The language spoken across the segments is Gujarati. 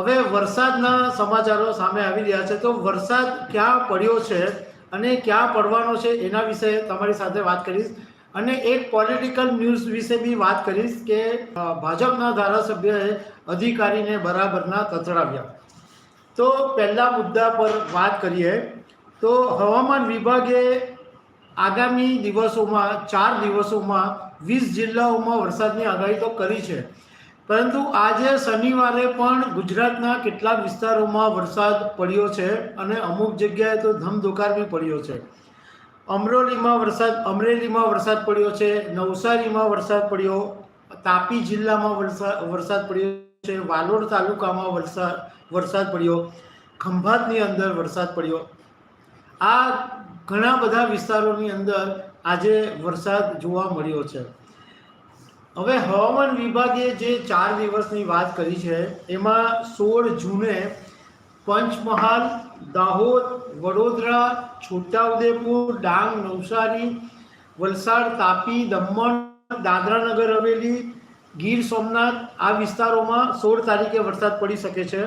હવે વરસાદના સમાચારો સામે આવી રહ્યા છે, તો વરસાદ ક્યાં પડ્યો છે અને ક્યાં પડવાનો છે એના વિશે તમારી સાથે વાત કરીશ, અને એક પોલિટિકલ ન્યૂઝ વિશે બી વાત કરીશ કે ભાજપના ધારાસભ્યએ અધિકારીને બરાબરના તથડાવ્યા. તો પહેલા મુદ્દા પર વાત કરીએ તો હવામાન વિભાગે આગામી દિવસોમાં 4 દિવસોમાં 20 જિલ્લાઓમાં વરસાદની આગાહી તો કરી છે, પરંતુ આજે શનિવારે પણ ગુજરાતના કેટલાક વિસ્તારોમાં વરસાદ પડ્યો છે અને અમુક જગ્યાએ તો ધમધોકાર બી પડ્યો છે. અમરેલીમાં વરસાદ પડ્યો છે, નવસારીમાં વરસાદ પડ્યો, તાપી જિલ્લામાં વરસાદ પડ્યો છે, વાલોડ તાલુકામાં વરસાદ પડ્યો, ખંભાતની અંદર વરસાદ પડ્યો. આ ઘણા બધા વિસ્તારોની અંદર આજે વરસાદ જોવા મળ્યો છે. હવે હવામાન વિભાગે જે 4 દિવસની વાત કરી છે એમાં 16 જૂને પંચમહાલ, દાહોદ, વડોદરા, છોટાઉદેપુર, ડાંગ, નવસારી, વલસાડ, તાપી, દમણ, દાદરાનગર હવેલી, ગીર સોમનાથ આ વિસ્તારોમાં 16 તારીખે વરસાદ પડી શકે છે.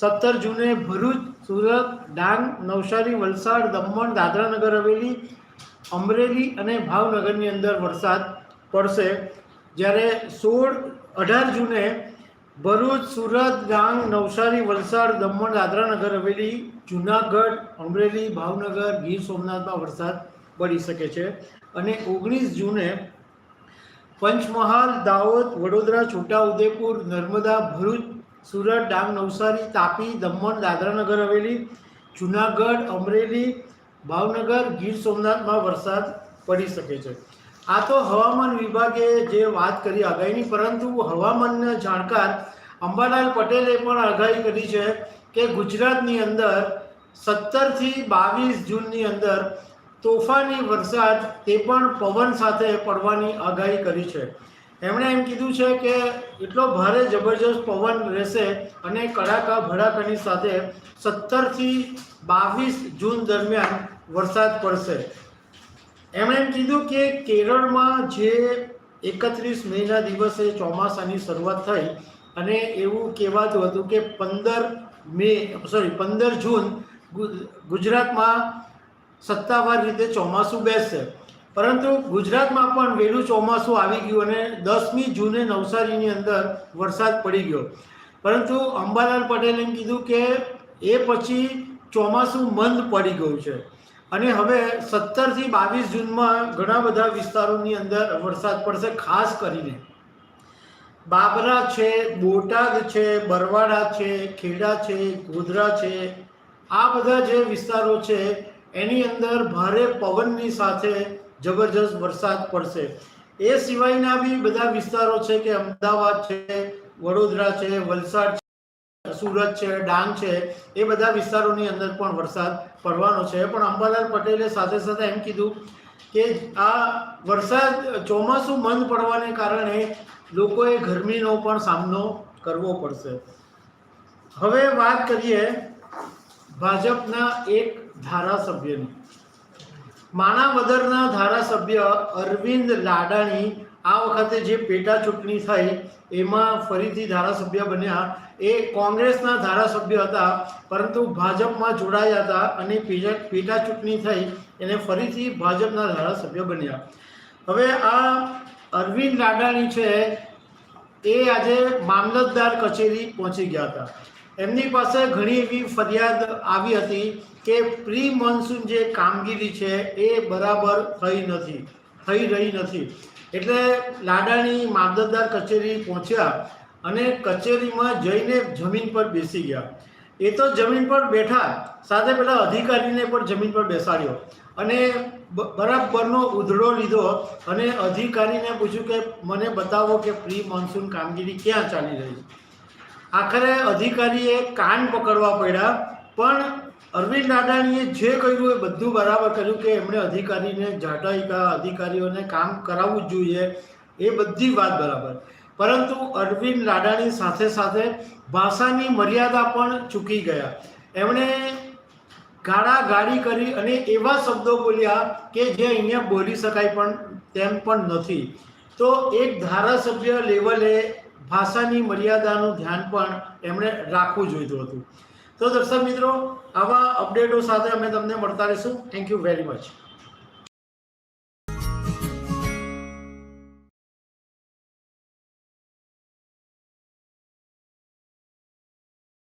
17 જૂને ભરૂચ, સુરત, ડાંગ, નવસારી, વલસાડ, દમણ, દાદરાનગર હવેલી, અમરેલી અને ભાવનગરની અંદર વરસાદ પડશે. જ્યારે 18 જૂને ભરૂચ, સુરત, ડાંગ, નવસારી, વલસાડ, દમણ, દાદરાનગર હવેલી, જૂનાગઢ, અમરેલી, ભાવનગર, ગીર સોમનાથમાં વરસાદ પડી શકે છે. અને 19 જૂને પંચમહાલ, દાહોદ, વડોદરા, છોટાઉદેપુર, નર્મદા, ભરૂચ, સુરત, ડાંગ, નવસારી, તાપી, દમણ, દાદરાનગર હવેલી, જૂનાગઢ, અમરેલી, ભાવનગર, ગીર સોમનાથમાં વરસાદ પડી શકે છે. આ તો હવામાન વિભાગે જે વાત કરી આગાહીની, પરંતુ હવામાનના જાણકાર અંબાલાલ પટેલે પણ આગાહી કરી છે કે ગુજરાતની અંદર 17 થી 22 જૂનની અંદર તોફાની વરસાદ તે પણ પવન સાથે પડવાની આગાહી કરી છે. એમણે એમ કીધું છે કે એટલો ભારે જબરજસ્ત પવન રહેશે અને કડાકા ભડાકાની સાથે 17 થી 22 જૂન દરમિયાન વરસાદ પડશે. એમણે એમ કીધું કે કેરળમાં જે 31 મેના દિવસે ચોમાસાની શરૂઆત થઈ અને એવું કહેવાતું હતું કે 15 જૂન ગુજરાતમાં સત્તાવાર રીતે ચોમાસું બેસશે, પરંતુ ગુજરાતમાં પણ વહેલું ચોમાસું આવી ગયું અને 10મી જૂને નવસારીની અંદર વરસાદ પડી ગયો. પરંતુ અંબાલાલ પટેલે એમ કીધું કે એ પછી ચોમાસું મંદ પડી ગયું છે અને હવે 17 થી 22 જૂનમાં ઘણા બધા વિસ્તારોની અંદર વરસાદ પડશે. ખાસ કરીને બાબરા છે, બોટાદ છે, બરવાડા છે, ખેડા છે, ગોધરા છે, આ બધા જે વિસ્તારો છે એની અંદર ભારે પવનની સાથે જબરજસ્ત વરસાદ પડશે. એ સિવાયના બી બધા વિસ્તારો છે કે અમદાવાદ છે, વડોદરા છે, વલસાડ છે, સુરત છે, ડાંગ છે, એ બધા વિસ્તારોની અંદર પણ વરસાદ પડવાનો છે. પણ અંબાલાલ પટેલે સાથે સાથે એમ કીધું કે આ વરસાદ ચોમાસું મંદ પડવાને કારણે લોકોએ ગરમીનો પણ સામનો કરવો પડશે. હવે વાત કરીએ ભાજપના એક ધારાસભ્યની. માણાવદરના ધારાસભ્ય અરવિંદ લાડાણી આ વખતે જે પેટા ચૂંટણી થઈ એમાં ફરીથી ધારાસભ્ય બન્યા. એ કોંગ્રેસના ધારાસભ્ય હતા, પરંતુ ભાજપમાં જોડાયા હતા અને પેટા ચૂંટણી થઈ એને ફરીથી ભાજપના ધારાસભ્ય બન્યા. હવે આ અરવિંદ લાડાણી છે એ આજે મામલતદાર કચેરી પહોંચી ગયા હતા. એમની પાસે ઘણી એવી ફરિયાદ આવી હતી કે પ્રી મોન્સૂન જે કામગીરી છે એ બરાબર થઈ રહી નથી. એટલે લાડાણી મામલતદાર કચેરી પહોંચ્યા અને કચેરીમાં જઈને જમીન પર બેસી ગયા. એ તો જમીન પર બેઠા, સાથે પેલા અધિકારીને પણ જમીન પર બેસાડ્યો અને બરાબરનો ઉધડો લીધો અને અધિકારીને પૂછ્યું કે મને બતાવો કે પ્રી મોન્સૂન કામગીરી ક્યાં ચાલી રહી છે. આખરે અધિકારીએ કાન પકડવા પડ્યા, પણ અરવિંદ લાડાણીએ જે કર્યું એ બધું બરાબર કર્યું કે એમણે અધિકારીને ઝાંટાઈ અધિકારીઓને કામ કરાવવું જ જોઈએ, એ બધી વાત બરાબર. પરંતુ અરવિંદ લાડાણી સાથે સાથે ભાષાની મર્યાદા પણ ચૂકી ગયા. એમણે ગાળાગાળી કરી અને એવા શબ્દો બોલ્યા કે જે અહીંયા બોલી શકાય પણ તેમ પણ નથી. તો એક ધારાસભ્ય લેવલે ભાષાની મર્યાદાનું ધ્યાન પણ એમણે રાખવું જોઈતું હતું. તો દર્શક મિત્રો, આવા અપડેટો સાથે અમે તમને મળતા રહીશું. Thank you very much.